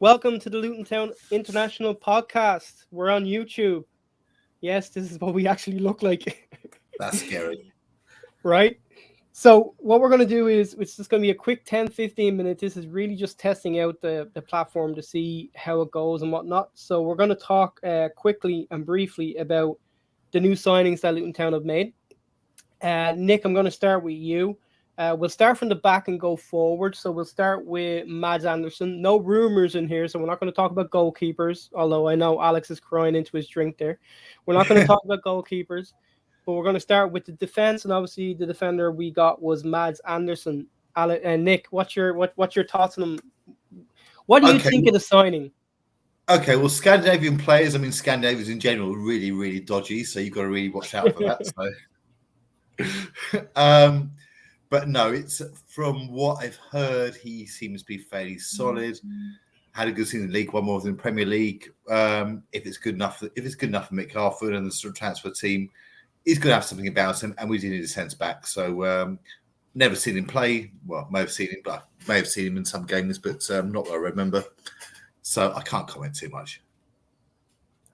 Welcome to the Luton Town International Podcast. We're on YouTube. Yes, this is what we actually look like. That's scary. Right? So what we're going to do is, it's just going to be a quick 10-15 minutes. This is really just testing out the platform to see how it goes and whatnot. So we're going to talk quickly and briefly about the new signings that Luton Town have made. Nick, I'm going to start with you. We'll start from the back and go forward. So we'll start with Mads Andersen. No rumors in here, so we're not going to talk about goalkeepers, although I know Alex is crying into his drink there. We're not going to talk about goalkeepers, but we're going to start with the defense. And obviously the defender we got was Mads Andersen. Nick, what's your thoughts on him? What do you think of the signing? Okay, well, Scandinavian players, Scandinavians in general are really, really dodgy, so you've got to really watch out for that. But no, it's from what I've heard, he seems to be fairly solid. Had a good season in the league, one more than Premier League. If it's good enough for Mick Harford and the sort of transfer team, he's going to have something about him. And we do need a centre back. So never seen him play. Well, may have seen him in some games, but not that I remember. So I can't comment too much.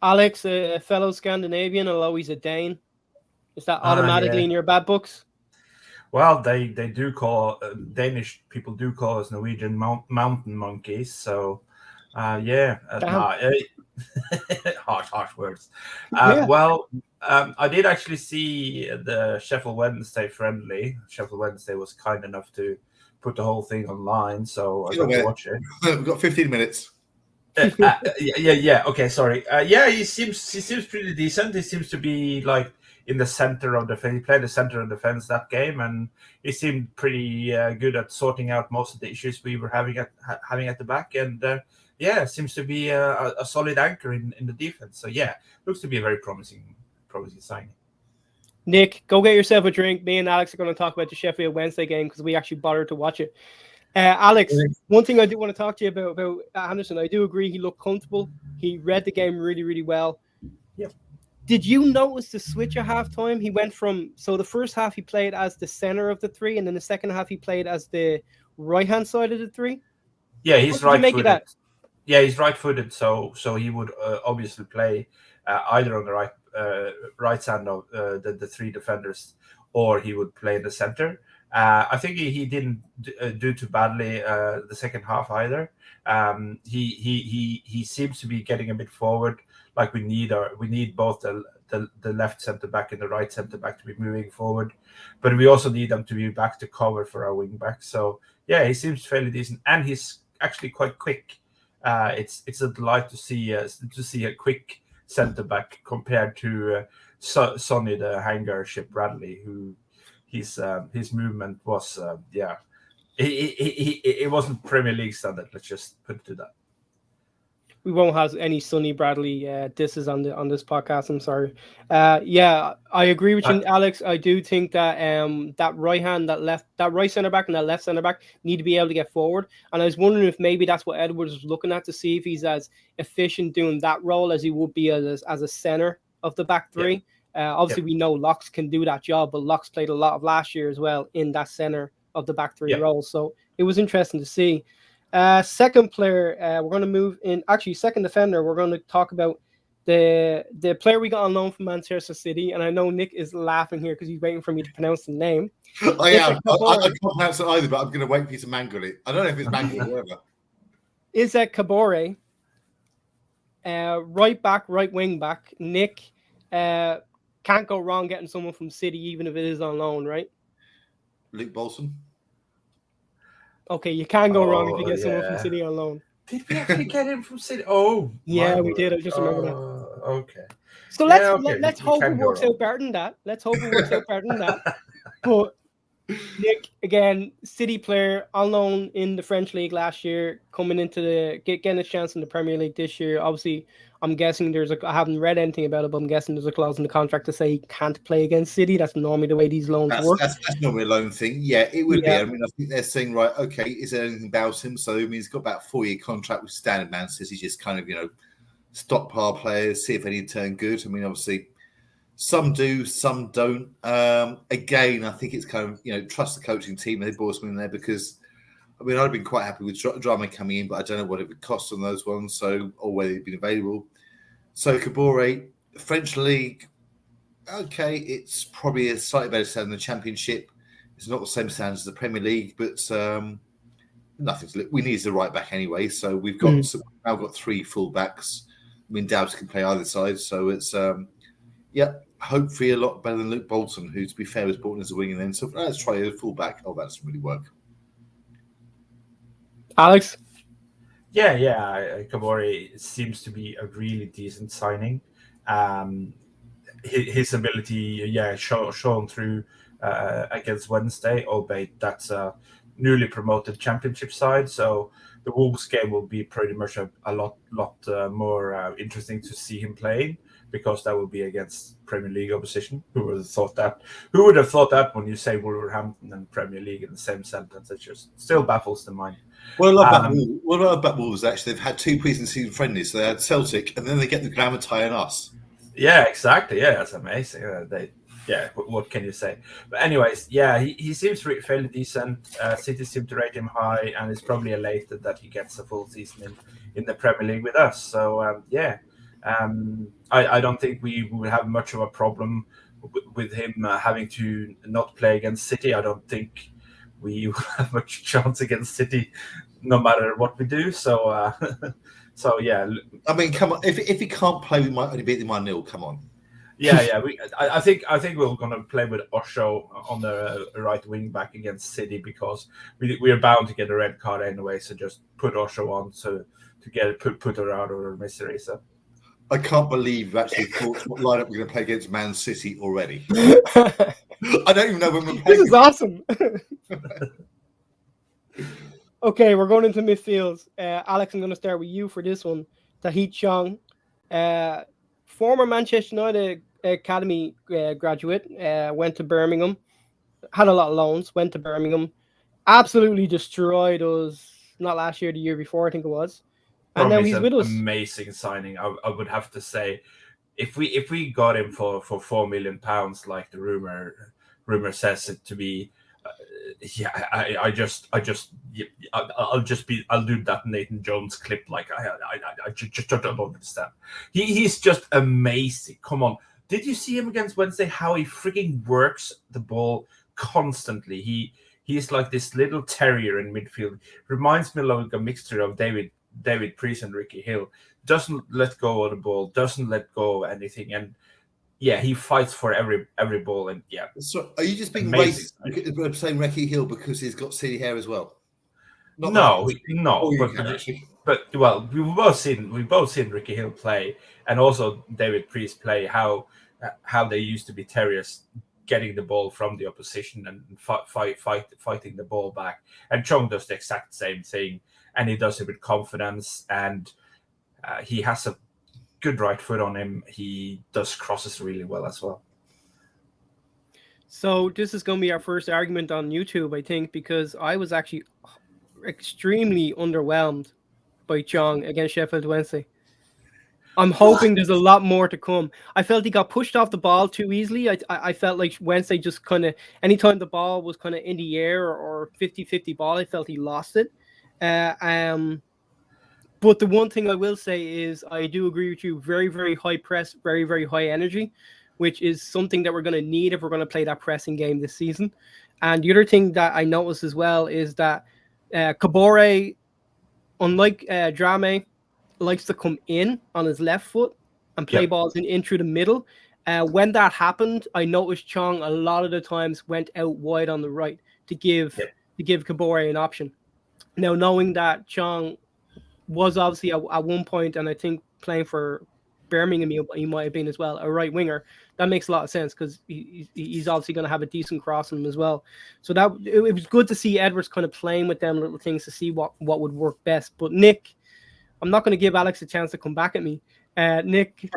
Alex, a fellow Scandinavian, although he's a Dane, is that automatically in your bad books? Well, they do call Danish people do call us Norwegian mountain monkeys. So, harsh words. Well, I did actually see the Sheffield Wednesday friendly. Sheffield Wednesday was kind enough to put the whole thing online, so I got to watch it. We've got 15 minutes. Yeah. Okay, sorry. He seems pretty decent. He seems to be like in the center of defense. He played the center of defense that game, and he seemed pretty good at sorting out most of the issues we were having at the back. And seems to be a solid anchor in the defense. So looks to be a very promising signing. Nick, go get yourself a drink. Me and Alex are going to talk about the Sheffield Wednesday game because we actually bothered to watch it. Alex, one thing I do want to talk to you about Anderson. I do agree he looked comfortable. He read the game really, really well. Yep. Did you notice the switch at halftime? He went so the first half he played as the center of the three, and then the second half he played as the right-hand side of the three? Yeah, he's right-footed. Yeah, he's right-footed, so he would obviously play either on the right side of the three defenders, or he would play in the center. I think he didn't do too badly the second half either. He seems to be getting a bit forward. Like we need both the left centre back and the right centre back to be moving forward, but we also need them to be back to cover for our wing back. So he seems fairly decent, and he's actually quite quick. It's a delight to see a quick centre back compared to Sonny the Hanger Ship Bradley, who his movement was it wasn't Premier League standard. Let's just put it to that. We won't have any Sonny Bradley disses on this podcast. I'm sorry. I agree with you, Alex. I do think that that right centre back and that left centre back need to be able to get forward. And I was wondering if maybe that's what Edwards was looking at, to see if he's as efficient doing that role as he would be as a centre of the back three. Obviously, we know Locks can do that job, but Locks played a lot of last year as well in that centre of the back three role. So it was interesting to see. Second player, we're going to move in. Actually, second defender, we're going to talk about the player we got on loan from Manchester City. And I know Nick is laughing here because he's waiting for me to pronounce the name. I am. I can't pronounce it either, but I'm going to wait for you to mangle it. I don't know if it's mangle or whatever. Isaac Kabore, right back, right wing back. Nick, can't go wrong getting someone from City, even if it is on loan, right? Luke Bolson. Okay, you can't go wrong if you get someone from City on loan. Did we actually get him from City? Oh, yeah, we did. I just remember that. Okay. So let's hope it works out better than that. But Nick, again, City player, all known in the French league last year, coming into getting a chance in the Premier League this year. Obviously, I'm guessing I haven't read anything about it, but I'm guessing there's a clause in the contract to say he can't play against City. That's normally the way these loans work. That's normally a loan thing. Yeah, it would be. Yeah. I mean, I think they're saying, right, okay, is there anything about him? So, I mean, he's got about a 4-year contract with standard Man City, just kind of, stockpile players, see if any turn good. I mean, obviously, some do, some don't. Again, I think it's kind of, trust the coaching team. They brought someone in there because, I mean, I'd been quite happy with Drama coming in, but I don't know what it would cost on those ones, or whether it'd been available. So, Kabore, French League, okay, it's probably a slightly better standard than the Championship. It's not the same standard as the Premier League, but nothing to look. We need the right back anyway, so we've got now got 3 full backs. I mean, Dowds can play either side, so it's hopefully a lot better than Luke Bolton, who, to be fair, was brought in as a winger then. So let's try a full back. Oh, that doesn't really work. Alex? Yeah, Kabore seems to be a really decent signing. His ability, shown through against Wednesday, albeit that's a newly promoted Championship side. So the Wolves game will be pretty much a lot more interesting to see him playing, because that will be against Premier League opposition. Who would have thought that? Who would have thought that when you say Wolverhampton and Premier League in the same sentence? It just still baffles the mind. What I love about Wolves, actually, they've had 2 preseason friendlies. So they had Celtic, and then they get the glamour tie on us. Yeah, exactly. Yeah, that's amazing. What can you say? But anyways, he seems fairly decent. City seem to rate him high, and it's probably elated that he gets a full season in the Premier League with us. So, I don't think we will have much of a problem with him having to not play against City. I don't think we will have much chance against City, no matter what we do. So, I mean, come on. If he can't play, we might only beat him 1-0. Come on. I think we're going to play with Osho on the right wing back against City, because we are bound to get a red card anyway. So just put Osho on to put her out of her misery. So I can't believe you actually thought what lineup we're going to play against Man City already. I don't even know when we're playing. This is awesome. Okay, we're going into midfields. Alex, I'm going to start with you for this one. Tahith Chong, former Manchester United Academy graduate, went to Birmingham, had a lot of loans, went to Birmingham, absolutely destroyed us, not last year, the year before, I think it was. And now he's with us. Amazing signing, I would have to say. If we got him for £4 million, like the rumor says it to be, I'll do that Nathan Jones clip. Like I just don't understand. He's just amazing. Come on, did you see him against Wednesday? How he freaking works the ball constantly. He's like this little terrier in midfield. Reminds me like a mixture of David Priest and Ricky Hill. Doesn't let go of the ball. Doesn't let go of anything. And he fights for every ball. And So are you just being racist saying Ricky Hill because he's got silly hair as well? But we've both seen Ricky Hill play, and also David Priest play. How they used to be terriers, getting the ball from the opposition and fighting the ball back. And Chong does the exact same thing, and he does it with confidence. And he has a good right foot on him. He does crosses really well as well. So this is going to be our first argument on YouTube, I think, because I was actually extremely underwhelmed by Chong against Sheffield Wednesday. I'm hoping there's a lot more to come. I felt he got pushed off the ball too easily. I felt like Wednesday just kind of, anytime the ball was kind of in the air or 50-50 ball, I felt he lost it. But the one thing I will say is I do agree with you. Very, very high press, very, very high energy, which is something that we're going to need if we're going to play that pressing game this season. And the other thing that I noticed as well is that Kabore, unlike Drame, likes to come in on his left foot and play balls in through the middle. When that happened, I noticed Chong a lot of the times went out wide on the right to give Kabore an option. Now, knowing that Chong was obviously at one point, and I think playing for Birmingham he might have been as well, a right winger. That makes a lot of sense because he's obviously going to have a decent cross in him as well. So that it was good to see Edwards kind of playing with them little things to see what would work best. But Nick, I'm not going to give Alex a chance to come back at me. Nick,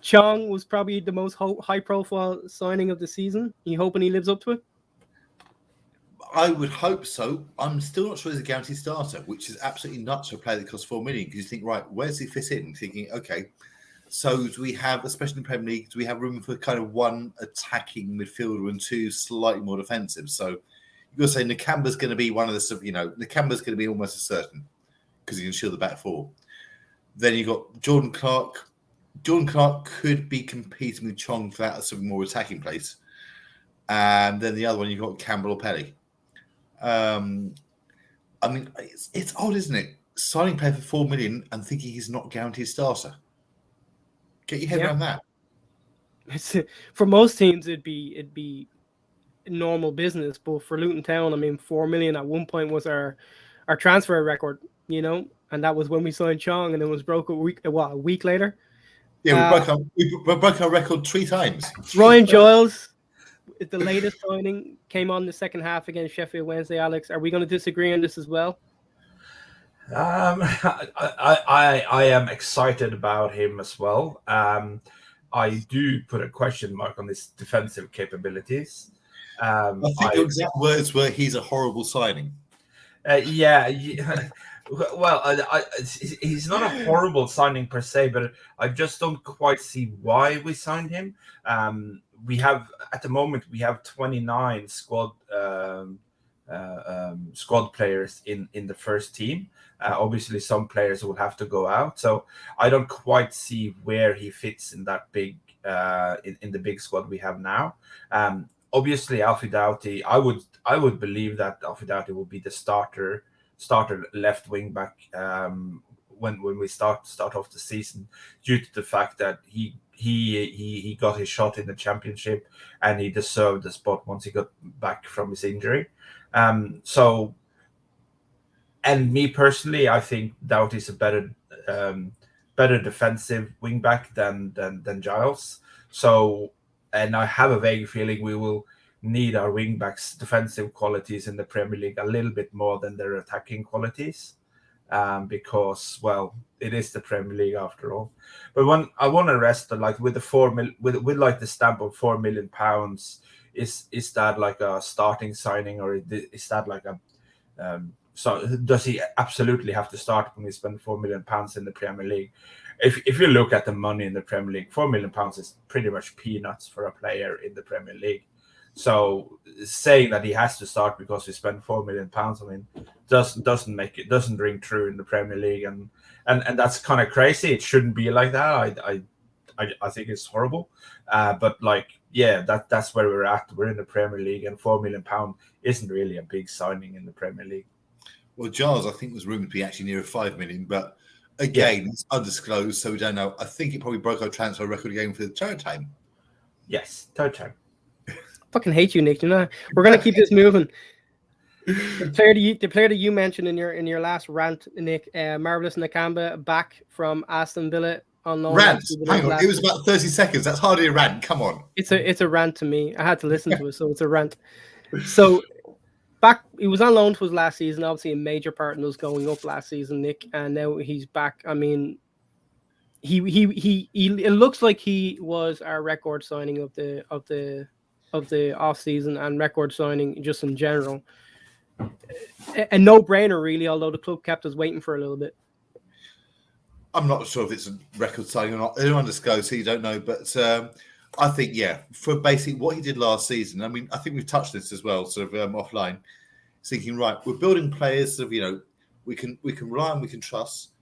Chong was probably the most high-profile signing of the season. You hoping he lives up to it? I would hope so. I'm still not sure he's a guaranteed starter, which is absolutely nuts for a player that costs $4 million. Because you think, right, where does he fit in? Thinking, okay, so do we have, especially in the Premier League, do we have room for kind of one attacking midfielder and two slightly more defensive? So you've got to say Nakamba's going to be one of the, Nakamba's going to be almost a certain because he can shield the back four. Then you've got Jordan Clark. Jordan Clark could be competing with Chong for that sort of more attacking place. And then the other one, you've got Campbell or Pelly. I mean, it's odd, isn't it? Signing player for $4 million and thinking he's not guaranteed starter. Get your head around that. For most teams, it'd be normal business, but for Luton Town, I mean, $4 million at one point was our transfer record, and that was when we signed Chong, and it was broke a week later. Yeah, we broke our record 3 times. Ryan Giles, the latest signing, came on the second half against Sheffield Wednesday. Alex, are we going to disagree on this as well? I am excited about him as well. I do put a question mark on his defensive capabilities. I think the exact words were, he's a horrible signing. Yeah. Well, he's not a horrible signing per se, but I just don't quite see why we signed him. We have, at the moment, 29 squad players in the first team. Obviously, some players will have to go out, so I don't quite see where he fits in that big in the big squad we have now. Obviously, Alfie Doughty, I would believe that Alfie Doughty will be the starter left wing back when we start off the season, due to the fact that he got his shot in the championship and he deserved the spot once he got back from his injury. So, and me personally, I think Doughty's a better defensive wing back than Giles. So, and I have a vague feeling we will need our wing backs' defensive qualities in the Premier League a little bit more than their attacking qualities, because, well, it is the Premier League after all. But when I want to rest, like with the with like the stamp of £4 million, is that like a starting signing, or is that like a so does he absolutely have to start when we spend £4 million in the Premier League? If you look at the money in the Premier League, £4 million is pretty much peanuts for a player in the Premier League. So saying that he has to start because we spent £4 million, I mean, doesn't ring true in the Premier League, and that's kind of crazy. It shouldn't be like that. I think it's horrible. But like, yeah, that's where we're at. We're in the Premier League, and £4 million isn't really a big signing in the Premier League. Well, Giles, I think, was rumored to be actually near $5 million, but again, it's undisclosed, so we don't know. I think it probably broke our transfer record again for the third time. Yes, third time. Fucking hate you, Nick. We're gonna keep this moving. The player that you mentioned in your last rant, Nick, Marvelous Nakamba, back from Aston Villa on loan. Rant. Hang on, it was about 30 seconds. That's hardly a rant. Come on. It's a rant to me. I had to listen to it, so it's a rant. So he was on loan to us last season. Obviously, a major part in us going up last season, Nick, and now he's back. I mean, he it looks like he was our record signing of the off season, and record signing just in general. A no-brainer, really, although the club kept us waiting for a little bit. I'm not sure if it's a record signing or not. They don't undisclosed, so you don't know. But I think, yeah, for basically what he did last season, I mean, I think we've touched this as well, sort of offline, thinking, right, we're building players of, we can rely on, we can trust.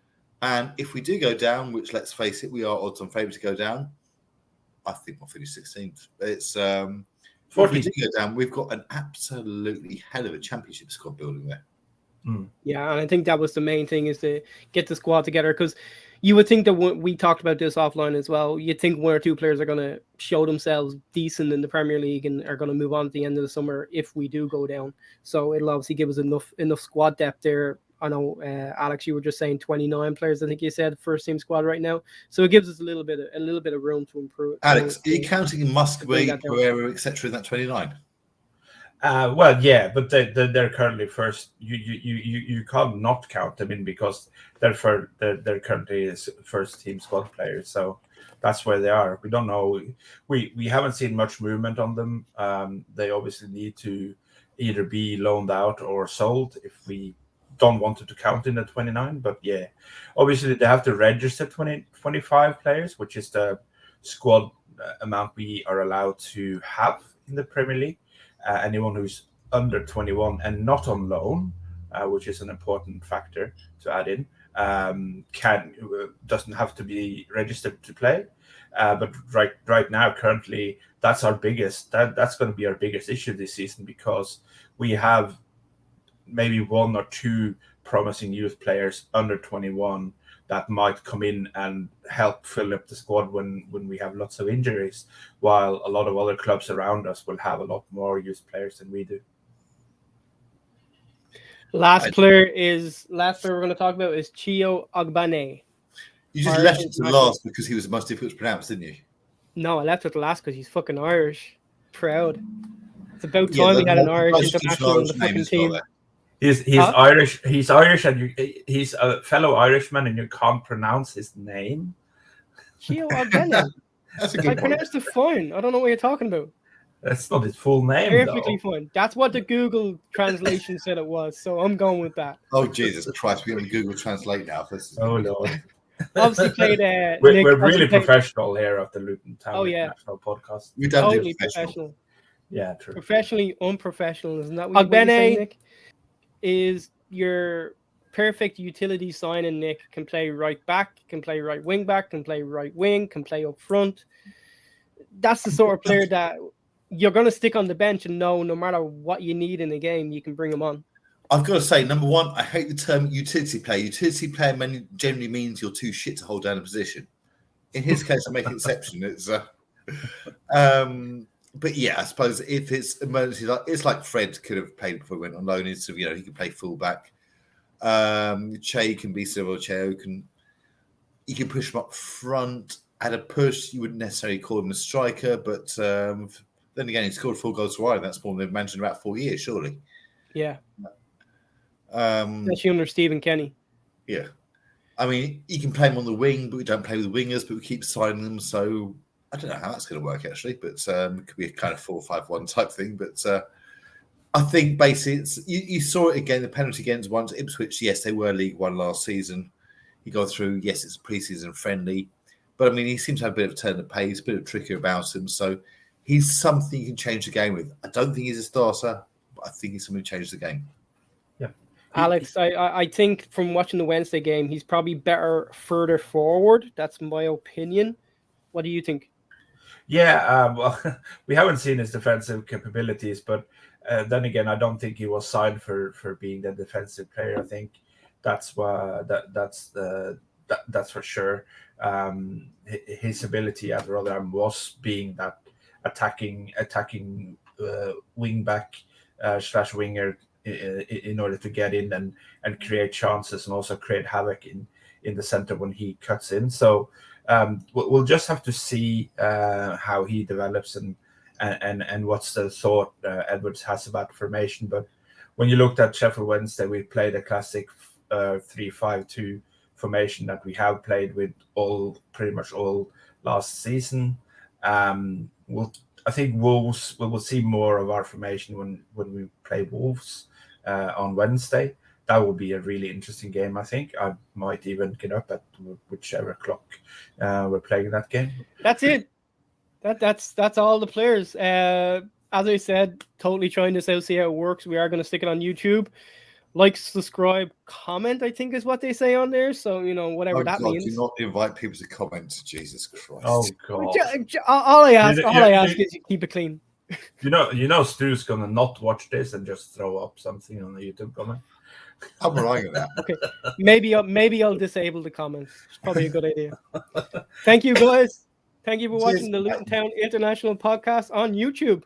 And if we do go down, which, let's face it, we are odds on favourite to go down, I think we'll finish 16th. It's... if we do go down, we've got an absolutely hell of a championship squad building there. Yeah, and I think that was the main thing, is to get the squad together, because you would think that we talked about this offline as well. You'd think one or two players are going to show themselves decent in the Premier League and are going to move on at the end of the summer if we do go down. So it'll obviously give us enough squad depth there I know, Alex, you were just saying 29 players. I think you said first team squad right now, so it gives us a little bit of room to improve. Alex, are you counting Musgrave, that down. Pereira, etc. in that 29? Well, yeah, but they're currently first. You can't not count them in because they're currently is first team squad players. So that's where they are. We don't know. We haven't seen much movement on them. They obviously need to either be loaned out or sold if we don't want to count in the 29. But yeah, obviously they have to register 25 players, which is the squad amount we are allowed to have in the Premier League. Anyone who's under 21 and not on loan, which is an important factor to add in, doesn't have to be registered to play. But right now, currently, that's our biggest. That's going to be our biggest issue this season because we have maybe one or two promising youth players under 21 that might come in and help fill up the squad when we have lots of injuries, while a lot of other clubs around us will have a lot more youth players than we do. Last player we're going to talk about is Chio Ogbane. You just left it to last because he was the most difficult to pronounce, didn't you? No, I left it to last because he's fucking Irish. Proud. It's about time we had an Irish international on the fucking team. He's Irish. He's Irish, and he's a fellow Irishman, and you can't pronounce his name. Chio Ogbane. That's a good point. I pronounced it fine. I don't know what you're talking about. That's not his full name. Perfectly fine. That's what the Google translation said it was. So I'm going with that. Oh Jesus Christ! We're going to Google Translate now. Oh Lord. Obviously played. We're really professional here at the Luton Town International Podcast. We don't totally do professional. Yeah, true. Professionally unprofessional, isn't that what you're saying, Nick? Is your perfect utility signing, Nick. Can play right back, can play right wing back, can play right wing, can play up front. That's the sort of player that you're going to stick on the bench and know no matter what you need in the game, you can bring him on. I've got to say, number one, I hate the term utility player. Utility player generally means you're too shit to hold down a position. In his case, I make an exception. It's but yeah, I suppose if it's emergency, it's like Fred could have played before he went on loan. Instead of, he could play fullback. Che can be Silva. You can push him up front. At a push, you wouldn't necessarily call him a striker, but then again, he scored 4 goals to Ireland. That's more than they've managed in about 4 years, surely. Yeah. Especially under Stephen Kenny. Yeah. I mean, you can play him on the wing, but we don't play with wingers, but we keep signing them. So I don't know how that's going to work, actually, but it could be a kind of 4-5-1 type thing. But I think basically you saw it again, the penalty against once Ipswich. Yes, they were League One last season. He got through. Yes, it's pre-season friendly. But, I mean, he seems to have a bit of a turn of pace, a bit of trickery about him. So he's something you can change the game with. I don't think he's a starter, but I think he's something to change the game. Yeah. Alex, I think from watching the Wednesday game, he's probably better further forward. That's my opinion. What do you think? Yeah, well, we haven't seen his defensive capabilities, but then again, I don't think he was signed for being the defensive player. I think that's that's for sure. His ability at Rotherham was being that attacking wing back / winger in order to get in and create chances and also create havoc in the center when he cuts in. So we'll just have to see how he develops and what's the thought Edwards has about formation. But when you looked at Sheffield Wednesday, we played a classic 3-5-2 formation that we have played with pretty much all last season. I think Wolves, we will see more of our formation when we play Wolves on Wednesday. That will be a really interesting game, I think. I might even get up at whichever clock we're playing that game. That's it. That's all the players. As I said, totally trying this out, see how it works. We are going to stick it on YouTube. Like, subscribe, comment, I think is what they say on there. So, whatever that means. Do not invite people to comment. Jesus Christ. Oh, God. All I ask is you keep it clean. Stu's going to not watch this and just throw up something on the YouTube comment. I'm relying on that. Okay. Maybe I'll disable the comments. It's probably a good idea. Thank you, guys. Thank you for watching the Luton Town International Podcast on YouTube.